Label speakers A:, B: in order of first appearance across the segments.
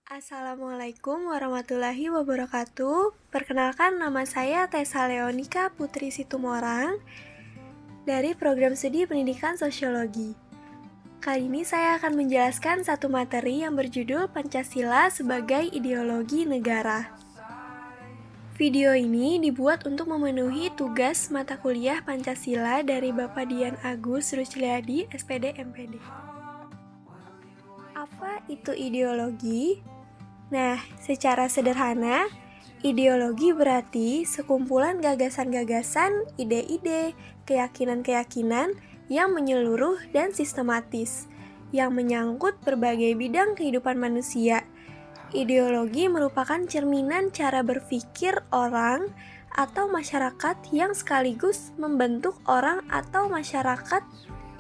A: Assalamualaikum warahmatullahi wabarakatuh. Perkenalkan, nama saya Tessa Leonika Putri Situmorang dari Program Studi Pendidikan Sosiologi. Kali ini saya akan menjelaskan satu materi yang berjudul Pancasila sebagai Ideologi Negara. Video ini dibuat untuk memenuhi tugas mata kuliah Pancasila dari Bapak Dian Agus Rusliadi, SPD MPD. Apa itu ideologi? Nah, secara sederhana, ideologi berarti sekumpulan gagasan-gagasan, ide-ide, keyakinan-keyakinan yang menyeluruh dan sistematis, yang menyangkut berbagai bidang kehidupan manusia. Ideologi merupakan cerminan cara berpikir orang atau masyarakat yang sekaligus membentuk orang atau masyarakat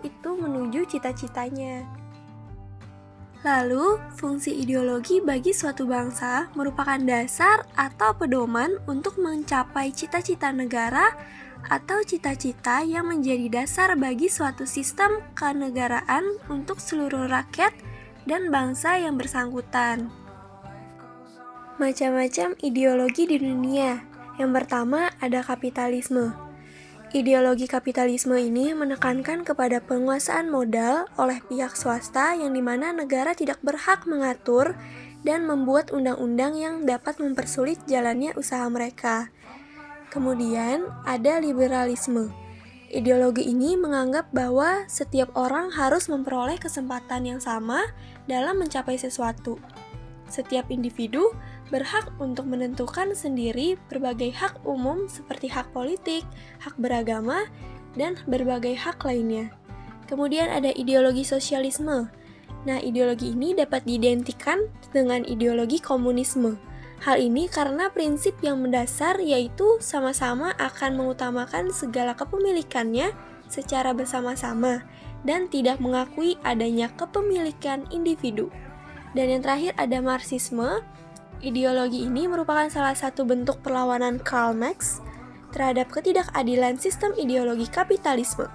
A: itu menuju cita-citanya. Lalu, fungsi ideologi bagi suatu bangsa merupakan dasar atau pedoman untuk mencapai cita-cita negara atau cita-cita yang menjadi dasar bagi suatu sistem kenegaraan untuk seluruh rakyat dan bangsa yang bersangkutan. Macam-macam ideologi di dunia. Yang pertama ada kapitalisme. Ideologi kapitalisme ini menekankan kepada penguasaan modal oleh pihak swasta yang dimana negara tidak berhak mengatur dan membuat undang-undang yang dapat mempersulit jalannya usaha mereka. Kemudian ada liberalisme. Ideologi ini menganggap bahwa setiap orang harus memperoleh kesempatan yang sama dalam mencapai sesuatu. Setiap individu berhak untuk menentukan sendiri berbagai hak umum seperti hak politik, hak beragama, dan berbagai hak lainnya. Kemudian ada ideologi sosialisme. Nah, ideologi ini dapat diidentikan dengan ideologi komunisme. Hal ini karena prinsip yang mendasar yaitu sama-sama akan mengutamakan segala kepemilikannya secara bersama-sama dan tidak mengakui adanya kepemilikan individu. Dan yang terakhir ada Marxisme. Ideologi ini merupakan salah satu bentuk perlawanan Karl Marx terhadap ketidakadilan sistem ideologi kapitalisme.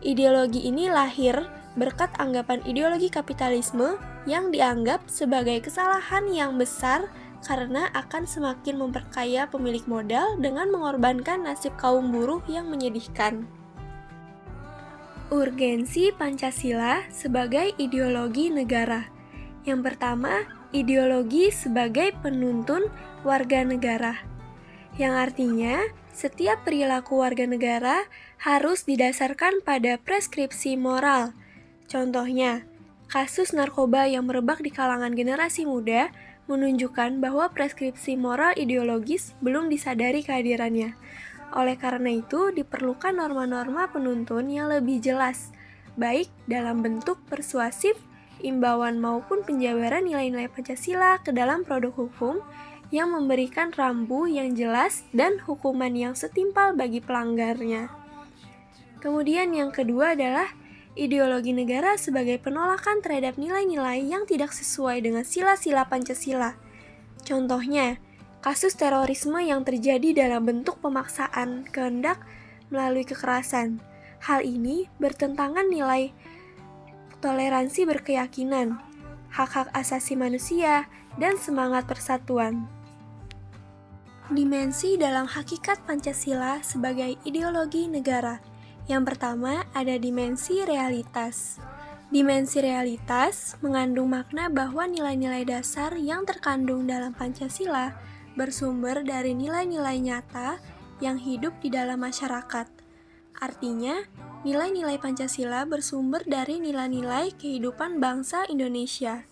A: Ideologi ini lahir berkat anggapan ideologi kapitalisme yang dianggap sebagai kesalahan yang besar karena akan semakin memperkaya pemilik modal dengan mengorbankan nasib kaum buruh yang menyedihkan. Urgensi Pancasila sebagai ideologi negara. Yang pertama, ideologi sebagai penuntun warga negara, yang artinya setiap perilaku warga negara harus didasarkan pada preskripsi moral. Contohnya, kasus narkoba yang merebak di kalangan generasi muda menunjukkan bahwa preskripsi moral ideologis belum disadari kehadirannya. Oleh karena itu, diperlukan norma-norma penuntun yang lebih jelas, baik dalam bentuk persuasif, imbauan maupun penjabaran nilai-nilai Pancasila ke dalam produk hukum yang memberikan rambu yang jelas dan hukuman yang setimpal bagi pelanggarnya. Kemudian yang kedua adalah ideologi negara sebagai penolakan terhadap nilai-nilai yang tidak sesuai dengan sila-sila Pancasila. Contohnya, kasus terorisme yang terjadi dalam bentuk pemaksaan kehendak melalui kekerasan. Hal ini bertentangan nilai toleransi berkeyakinan, hak-hak asasi manusia, dan semangat persatuan. Dimensi dalam hakikat Pancasila sebagai ideologi negara. Yang pertama ada dimensi realitas. Dimensi realitas mengandung makna bahwa nilai-nilai dasar yang terkandung dalam Pancasila bersumber dari nilai-nilai nyata yang hidup di dalam masyarakat. Artinya, nilai-nilai Pancasila bersumber dari nilai-nilai kehidupan bangsa Indonesia.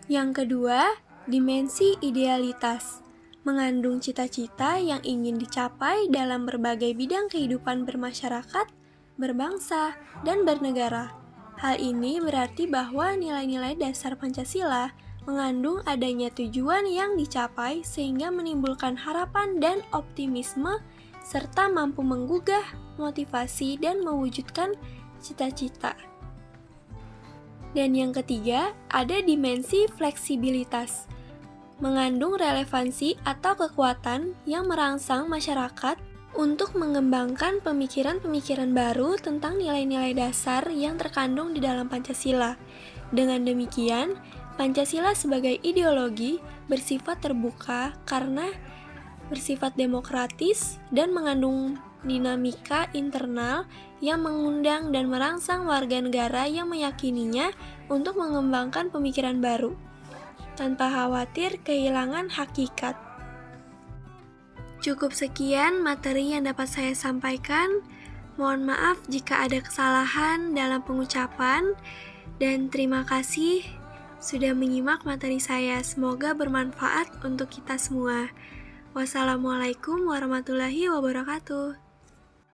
A: Yang kedua, dimensi idealitas. Mengandung cita-cita yang ingin dicapai dalam berbagai bidang kehidupan bermasyarakat, berbangsa, dan bernegara. Hal ini berarti bahwa nilai-nilai dasar Pancasila mengandung adanya tujuan yang dicapai sehingga menimbulkan harapan dan optimisme serta mampu menggugah motivasi dan mewujudkan cita-cita. Dan yang ketiga, ada dimensi fleksibilitas. Mengandung relevansi atau kekuatan yang merangsang masyarakat untuk mengembangkan pemikiran-pemikiran baru tentang nilai-nilai dasar yang terkandung di dalam Pancasila. Dengan demikian, Pancasila sebagai ideologi bersifat terbuka karena bersifat demokratis dan mengandung dinamika internal yang mengundang dan merangsang warga negara yang meyakininya untuk mengembangkan pemikiran baru, tanpa khawatir kehilangan hakikat. Cukup sekian materi yang dapat saya sampaikan. Mohon maaf jika ada kesalahan dalam pengucapan, dan terima kasih sudah menyimak materi saya. Semoga bermanfaat untuk kita semua. Wassalamualaikum warahmatullahi wabarakatuh.